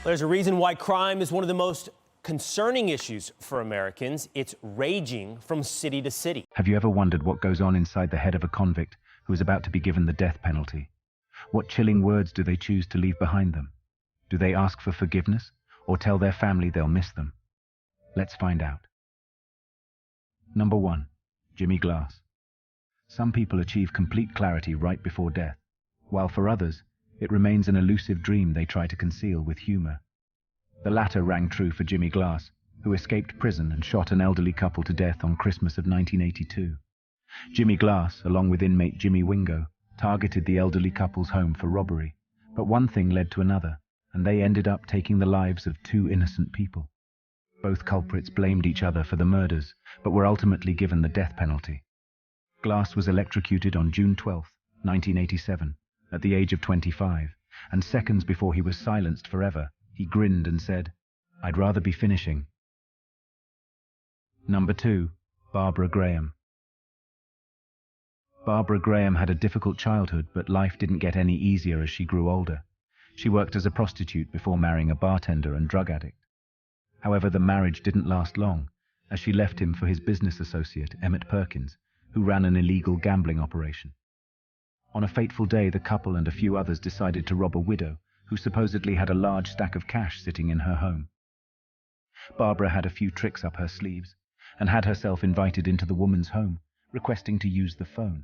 There's a reason why crime is one of the most concerning issues for Americans. It's raging from city to city. Have you ever wondered what goes on inside the head of a convict who is about to be given the death penalty? What chilling words do they choose to leave behind them? Do they ask for forgiveness or tell their family they'll miss them? Let's find out. Number 1. Jimmy Glass. Some people achieve complete clarity right before death, while for others, it remains an elusive dream they try to conceal with humor. The latter rang true for Jimmy Glass, who escaped prison and shot an elderly couple to death on Christmas of 1982. Jimmy Glass, along with inmate Jimmy Wingo, targeted the elderly couple's home for robbery, but one thing led to another, and they ended up taking the lives of 2 innocent people. Both culprits blamed each other for the murders, but were ultimately given the death penalty. Glass was electrocuted on June 12, 1987, at the age of 25, and seconds before he was silenced forever, he grinned and said, "I'd rather be finishing." Number 2. Barbara Graham. Barbara Graham had a difficult childhood, but life didn't get any easier as she grew older. She worked as a prostitute before marrying a bartender and drug addict. However, the marriage didn't last long, as she left him for his business associate, Emmett Perkins, who ran an illegal gambling operation. On a fateful day, the couple and a few others decided to rob a widow who supposedly had a large stack of cash sitting in her home. Barbara had a few tricks up her sleeves and had herself invited into the woman's home, requesting to use the phone.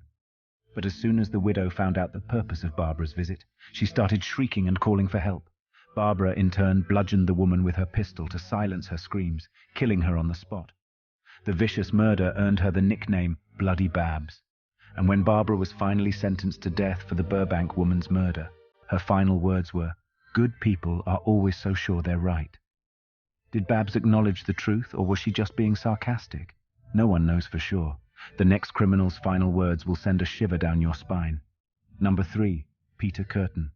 But as soon as the widow found out the purpose of Barbara's visit, she started shrieking and calling for help. Barbara, in turn, bludgeoned the woman with her pistol to silence her screams, killing her on the spot. The vicious murder earned her the nickname Bloody Babs, and when Barbara was finally sentenced to death for the Burbank woman's murder, her final words were, "Good people are always so sure they're right." Did Babs acknowledge the truth, or was she just being sarcastic? No one knows for sure. The next criminal's final words will send a shiver down your spine. Number 3. Peter Curtin.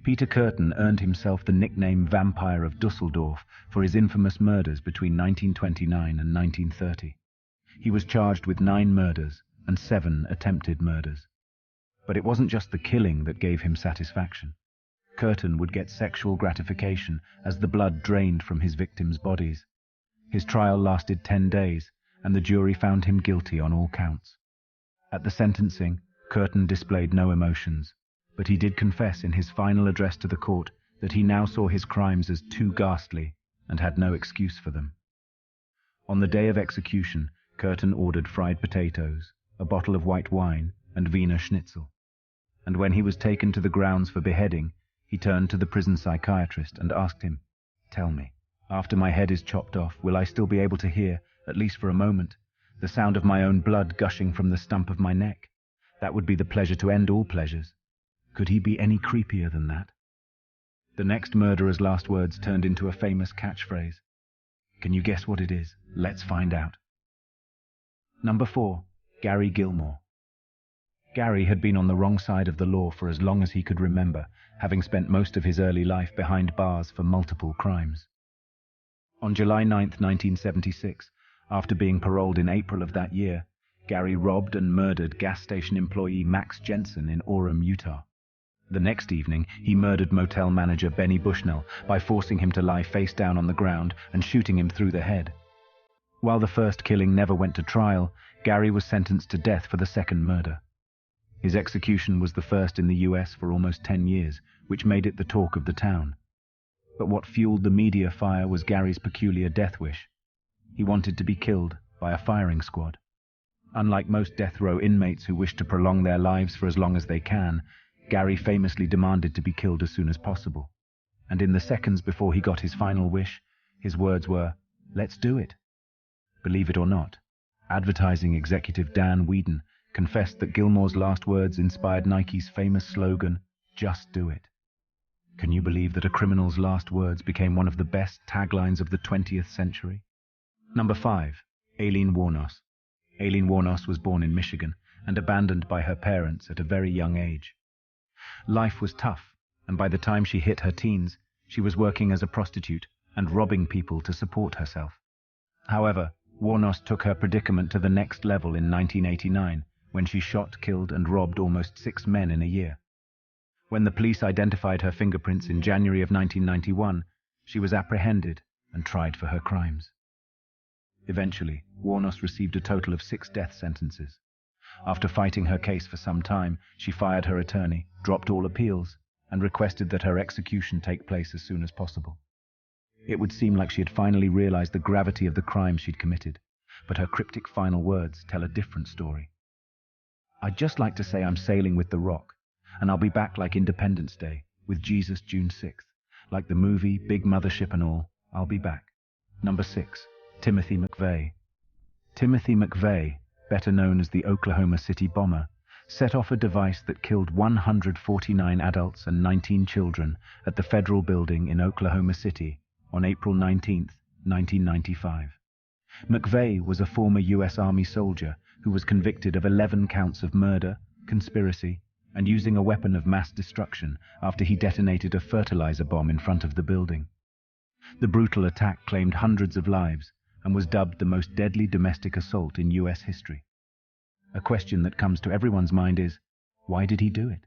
Peter Curtin earned himself the nickname Vampire of Dusseldorf for his infamous murders between 1929 and 1930. He was charged with 9 murders and 7 attempted murders. But it wasn't just the killing that gave him satisfaction. Curtin would get sexual gratification as the blood drained from his victims' bodies. His trial lasted 10 days, and the jury found him guilty on all counts. At the sentencing, Curtin displayed no emotions, but he did confess in his final address to the court that he now saw his crimes as too ghastly and had no excuse for them. On the day of execution, Curtin ordered fried potatoes, a bottle of white wine, and Wiener Schnitzel. And when he was taken to the grounds for beheading, he turned to the prison psychiatrist and asked him, "Tell me, after my head is chopped off, will I still be able to hear, at least for a moment, the sound of my own blood gushing from the stump of my neck? That would be the pleasure to end all pleasures." Could he be any creepier than that? The next murderer's last words turned into a famous catchphrase. Can you guess what it is? Let's find out. Number 4. Gary Gilmore. Gary had been on the wrong side of the law for as long as he could remember, having spent most of his early life behind bars for multiple crimes. On July 9, 1976, after being paroled in April of that year, Gary robbed and murdered gas station employee Max Jensen in Orem, Utah. The next evening, he murdered motel manager Benny Bushnell by forcing him to lie face down on the ground and shooting him through the head. While the first killing never went to trial, Gary was sentenced to death for the second murder. His execution was the first in the US for almost 10 years, which made it the talk of the town. But what fueled the media fire was Gary's peculiar death wish. He wanted to be killed by a firing squad. Unlike most death row inmates who wish to prolong their lives for as long as they can, Gary famously demanded to be killed as soon as possible. And in the seconds before he got his final wish, his words were, "Let's do it." Believe it or not, advertising executive Dan Whedon confessed that Gilmore's last words inspired Nike's famous slogan, "Just do it." Can you believe that a criminal's last words became one of the best taglines of the 20th century? Number 5. AILEEN WUORNOS. AILEEN WUORNOS was born in Michigan and abandoned by her parents at a very young age. Life was tough, and by the time she hit her teens, she was working as a prostitute and robbing people to support herself. However, Wuornos took her predicament to the next level in 1989, when she shot, killed, and robbed almost 6 men in a year. When the police identified her fingerprints in January of 1991, She was apprehended and tried for her crimes. Eventually, WUORNOS received a total of 6 death sentences. After fighting her case for some time, she fired her attorney, dropped all appeals, and requested that her execution take place as soon as possible. It would seem like she had finally realized the gravity of the crime she'd committed, but her cryptic final words tell a different story. "I'd just like to say I'm sailing with the Rock, and I'll be back like Independence Day, with Jesus June 6th. Like the movie, big mothership and all, I'll be back." Number 6. Timothy McVeigh. Timothy McVeigh, better known as the Oklahoma City bomber, set off a device that killed 149 adults and 19 children at the federal building in Oklahoma City on April 19, 1995. McVeigh was a former U.S. Army soldier who was convicted of 11 counts of murder, conspiracy, and using a weapon of mass destruction after he detonated a fertilizer bomb in front of the building. The brutal attack claimed hundreds of lives and was dubbed the most deadly domestic assault in U.S. history. A question that comes to everyone's mind is, why did he do it?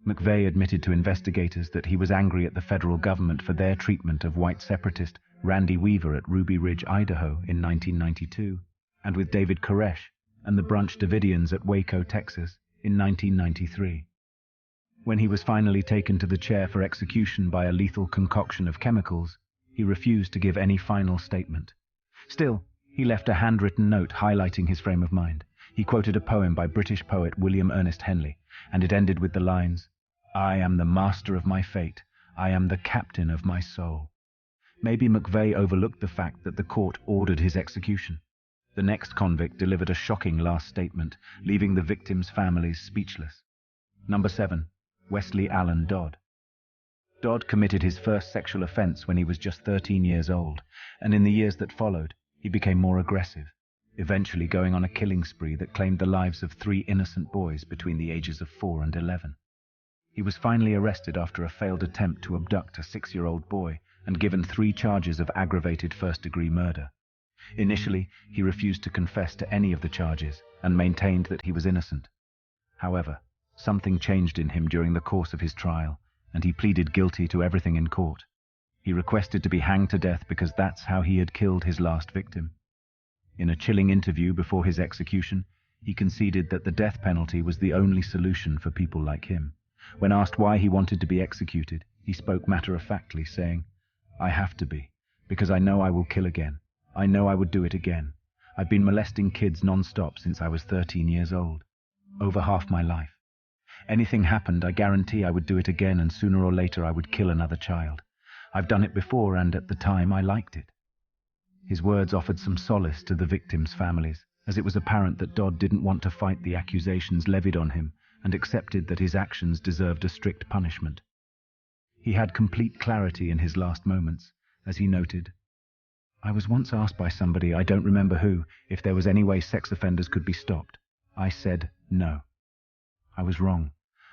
McVeigh admitted to investigators that he was angry at the federal government for their treatment of white separatist Randy Weaver at Ruby Ridge, Idaho in 1992, and with David Koresh and the Branch Davidians at Waco, Texas in 1993. When he was finally taken to the chair for execution by a lethal concoction of chemicals, he refused to give any final statement. Still, he left a handwritten note highlighting his frame of mind. He quoted a poem by British poet William Ernest Henley, and it ended with the lines, "I am the master of my fate. I am the captain of my soul." Maybe McVeigh overlooked the fact that the court ordered his execution. The next convict delivered a shocking last statement, leaving the victims' families speechless. Number 7. Wesley Allen Dodd. Dodd committed his first sexual offense when he was just 13 years old, and in the years that followed, he became more aggressive, eventually going on a killing spree that claimed the lives of 3 innocent boys between the ages of 4 and 11. He was finally arrested after a failed attempt to abduct a 6-year-old boy and given 3 charges of aggravated first-degree murder. Initially, he refused to confess to any of the charges and maintained that he was innocent. However, something changed in him during the course of his trial, and he pleaded guilty to everything in court. He requested to be hanged to death because that's how he had killed his last victim. In a chilling interview before his execution, he conceded that the death penalty was the only solution for people like him. When asked why he wanted to be executed, he spoke matter-of-factly, saying, "I have to be, because I know I will kill again. I know I would do it again. I've been molesting kids non-stop since I was 13 years old. Over half my life. Anything happened, I guarantee I would do it again, and sooner or later I would kill another child. I've done it before, and at the time I liked it." His words offered some solace to the victims' families, as it was apparent that Dodd didn't want to fight the accusations levied on him and accepted that his actions deserved a strict punishment. He had complete clarity in his last moments, as he noted, "I was once asked by somebody, I don't remember who, if there was any way sex offenders could be stopped. I said no. I was wrong.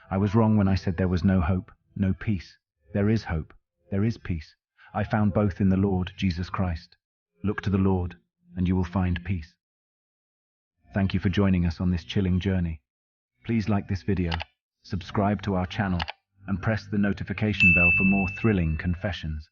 I was wrong when I said there was no hope, no peace. There is hope. There is peace. I found both in the Lord Jesus Christ. Look to the Lord, and you will find peace." Thank you for joining us on this chilling journey. Please like this video, subscribe to our channel, and press the notification bell for more thrilling confessions.